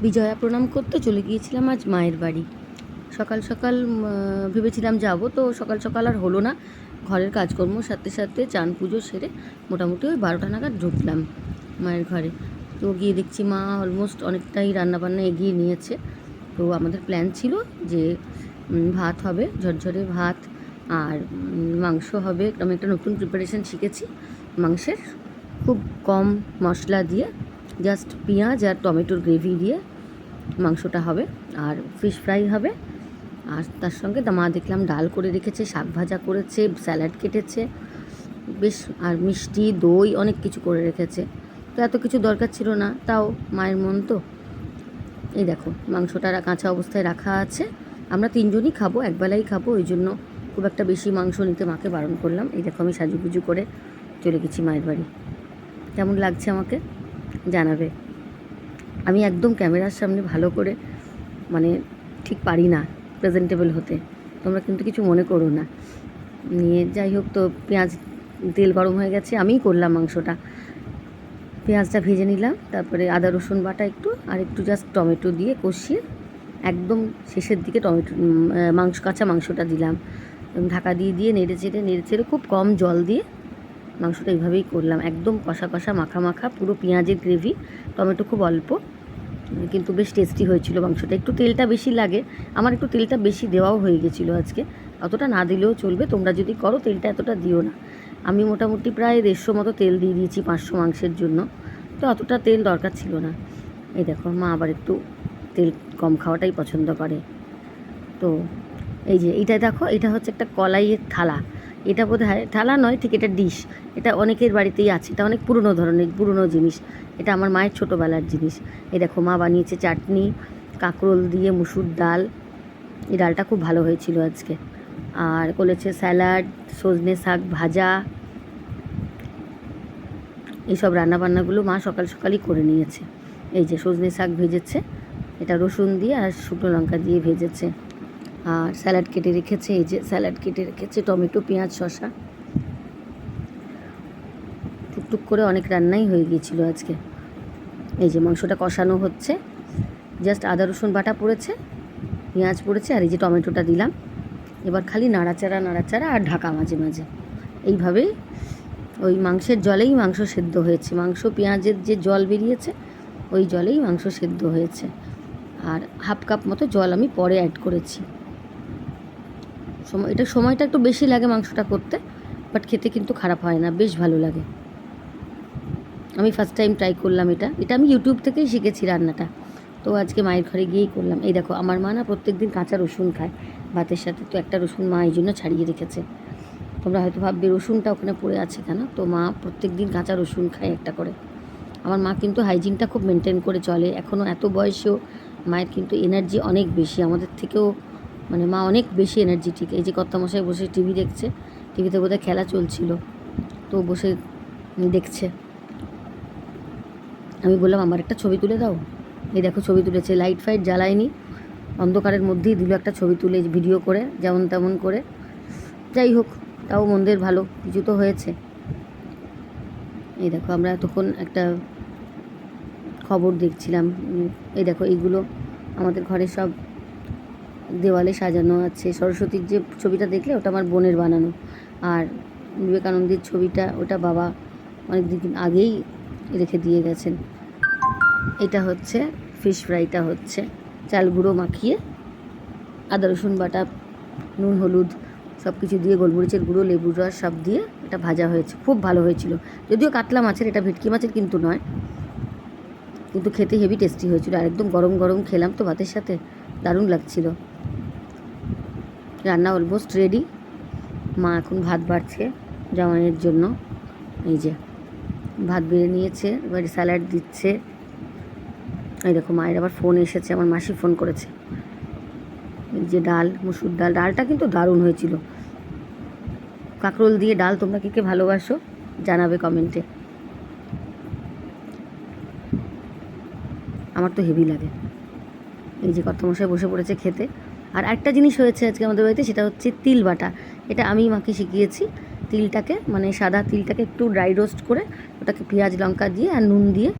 বিজয়া প্রণাম করতে চলে গিয়েছিলাম আজ মায়ের বাড়ি। সকাল সকাল ভেবেছিলাম যাব, তো সকাল সকাল আর হলো না। ঘরের কাজকর্ম সাথে সাথে চান পুজো সেরে মোটামুটি ওই 12টা নাগাদ ঢুকলাম মায়ের ঘরে। তো গিয়ে দেখছি মা অলমোস্ট অনেকটাই রান্নাবান্না এগিয়ে নিয়েছে। তো আমাদের প্ল্যান ছিল যে ভাত হবে, ঝরঝরে ভাত, আর মাংস হবে। আমি একটা নতুন প্রিপারেশান শিখেছি মাংসের, খুব কম মশলা দিয়ে জাস্ট পেঁয়াজ আর টমেটোর গ্রেভি দিয়ে মাংসটা হবে, আর ফিশ ফ্রাই হবে। আর তার সঙ্গে মা দেখলাম ডাল করে রেখেছে, শাক ভাজা করেছে, স্যালাড কেটেছে বেশ, আর মিষ্টি দই অনেক কিছু করে রেখেছে। তো এত কিছু দরকার ছিল না, তাও মায়ের মন তো। এই দেখো মাংসটা কাঁচা অবস্থায় রাখা আছে। আমরা 3জনই খাবো, একবেলাই খাবো, ওই জন্য খুব একটা বেশি মাংস নিতে মাকে বারণ করলাম। এই দেখো আমি সাজুগুজু করে চলে গেছি মায়ের বাড়ি। কেমন লাগছে আমাকে জানাবে। আমি একদম ক্যামেরার সামনে ভালো করে মানে ঠিক পারি না প্রেজেন্টেবল হতে, তোমরা কিন্তু কিছু মনে করো না। নিয়ে যাই হোক, তো পেঁয়াজ তেল গরম হয়ে গেছে, আমিই করলাম মাংসটা। পেঁয়াজটা ভেজে নিলাম, তারপরে আদা রসুন বাটা একটু, আর একটু জাস্ট টমেটো দিয়ে কষিয়ে একদম শেষের দিকে কাঁচা মাংসটা দিলাম। ঢাকা দিয়ে নেড়ে চেড়ে খুব কম জল দিয়ে মাংসটা এইভাবেই করলাম, একদম কষা কষা মাখা মাখা, পুরো পেঁয়াজের গ্রেভি, টমেটো খুব অল্প, কিন্তু বেশ টেস্টি হয়েছিল মাংসটা। একটু তেলটা বেশি লাগে, আমার একটু তেলটা বেশি দেওয়াও হয়ে গেছিলো আজকে। অতটা না দিলেও চলবে, তোমরা যদি করো তেলটা এতটা দিও না। আমি মোটামুটি প্রায় 150 মতো তেল দিয়ে দিয়েছি 500 মাংসের জন্য, তো অতটা তেল দরকার ছিল না। এই দেখো মা আবার একটু তেল কম খাওয়াটাই পছন্দ করে। তো এই যে এইটা দেখো, এটা হচ্ছে একটা কলাইয়ের থালা। এটা বোধহয় থালা নয়, ঠিক এটা ডিশ। এটা অনেকের বাড়িতেই আছে, এটা অনেক পুরনো জিনিস। এটা আমার মায়ের ছোটোবেলার জিনিস। এই দেখো মা বানিয়েছে চাটনি, কাঁকরোল দিয়ে মুসুর ডাল, এই ডালটা খুব ভালো হয়েছিল আজকে। আর করেছে স্যালাড, সজনে শাক ভাজা, এইসব রান্নাবান্নাগুলো মা সকাল সকালই করে নিয়েছে। এই যে সজনে শাক ভেজেছে, এটা রসুন দিয়ে আর শুকনো লঙ্কা দিয়ে ভেজেছে। আর স্যালাড কেটে রেখেছে, এই যে স্যালাড কেটে রেখেছে, টমেটো পেঁয়াজ শসা, টুকটুক করে অনেক রান্নাই হয়ে গিয়েছিল আজকে। এই যে মাংসটা কষানো হচ্ছে, জাস্ট আদা রসুন বাটা পড়েছে, পেঁয়াজ পড়েছে, আর এই যে টমেটোটা দিলাম। এবার খালি নাড়াচাড়া আর ঢাকা মাঝে মাঝে। এইভাবেই ওই মাংসের জলেই মাংস সেদ্ধ হয়েছে, মাংস পেঁয়াজের যে জল বেরিয়েছে ওই জলেই মাংস সেদ্ধ হয়েছে। আর হাফ কাপ মতো জল আমি পরে অ্যাড করেছি। সময়টা একটু বেশি লাগে মাংসটা করতে, বাট খেতে কিন্তু খারাপ হয় না, বেশ ভালো লাগে। আমি ফার্স্ট টাইম ট্রাই করলাম এটা আমি ইউটিউব থেকেই শিখেছি রান্নাটা, তো আজকে মায়ের ঘরে গিয়েই করলাম। এই দেখো আমার মা না প্রত্যেক দিন কাঁচা রসুন খায় ভাতের সাথে, তো একটা রসুন মা এই জন্য ছাড়িয়ে রেখেছে। তোমরা হয়তো ভাববে রসুনটা ওখানে পড়ে আছে কেন, তো মা প্রত্যেক দিন কাঁচা রসুন খায় একটা করে। আমার মা কিন্তু হাইজিনটা খুব মেনটেন করে চলে, এখনও এত বয়সেও মায়ের কিন্তু এনার্জি অনেক বেশি আমাদের থেকেও, মানে মা অনেক বেশি এনার্জেটিক। এই যে কর্তামশাই বসে টিভি দেখছে, টিভিতে বোধহয় খেলা চলছিল, তো বসে দেখছে। আমি বললাম আমার একটা ছবি তুলে দাও। এই দেখো ছবি তুলেছে, লাইট ফাইট জ্বালায়নি, অন্ধকারের মধ্যেই দিল একটা ছবি তুলে ভিডিও করে, যেমন তেমন করে। যাই হোক, তাও মন্দের ভালো কিছু তো হয়েছে। এই দেখো আমরা তখন একটা খবর দেখছিলাম। এই দেখো এইগুলো আমাদের ঘরে সব দেওয়ালে সাজানো আছে। সরস্বতীর যে ছবিটা দেখলে ওটা আমার বোনের বানানো, আর বিবেকানন্দের ছবিটা ওটা বাবা অনেক দিন আগেই রেখে দিয়ে গেছেন। এটা হচ্ছে ফিশ ফ্রাইটা, হচ্ছে চাল গুঁড়ো মাখিয়ে আদা রসুন বাটা, নুন হলুদ সব কিছু দিয়ে, গোলমরিচের গুঁড়ো, লেবুর রস সব দিয়ে এটা ভাজা হয়েছে, খুব ভালো হয়েছিল। যদিও কাতলা মাছের, এটা ভেটকি মাছের কিন্তু নয়, কিন্তু খেতে হেভি টেস্টি হয়েছিল। আর একদম গরম গরম খেলাম তো ভাতের সাথে, দারুণ লাগছিল। রান্না অলমোস্ট রেডি, মা এখন ভাত বাড়ছে জামাইয়ের জন্য। এই যে ভাত বেড়ে নিয়েছে, এবারে স্যালাড দিচ্ছে। এই দেখো মায়ের আবার ফোন এসেছে, আমার মাসি ফোন করেছে। এই যে ডাল, মুসুর ডাল, ডালটা কিন্তু দারুণ হয়েছিল। কাঁকরোল দিয়ে ডাল তোমরা কে কে ভালোবাসো জানাবে কমেন্টে, আমার তো হেভি লাগে। এই যে কর্তামশাই বসে পড়েছে খেতে। আর একটা জিনিস হয়েছে আজকে আমাদের বাড়িতে, সেটা হচ্ছে তিল বাটা। এটা আমি মাকে শিখিয়েছি। তিলটাকে, মানে সাদা তিলটাকে একটু ড্রাই রোস্ট করে ওটাকে পেঁয়াজ লঙ্কা দিয়ে আর নুন দিয়ে